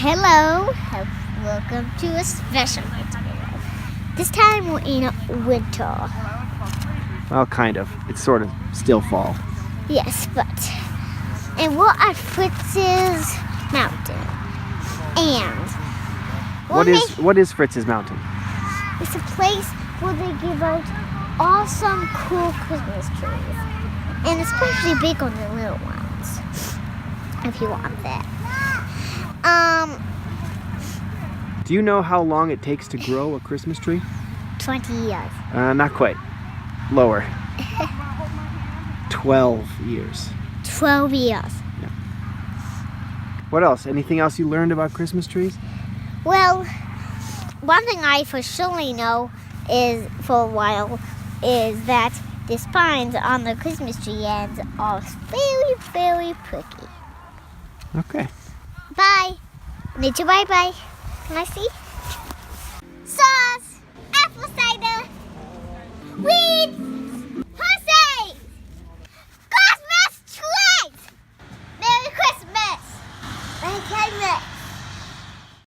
Hello, welcome to a special video. This time we're in winter. Well, kind of. It's sort of still fall. Yes, and we're at Fritz's mountain. And what is Fritz's mountain? It's a place where they give out awesome, cool Christmas trees, and especially big on the little ones. If you want that. Do you know how long it takes to grow a Christmas tree? 20 years. Not quite. Lower. 12 years. 12 years. Yeah. What else? Anything else you learned about Christmas trees? Well, one thing I for surely know is that the spines on the Christmas tree ends are very, very pricky. Okay. Bye. Nature, bye-bye. Can I see?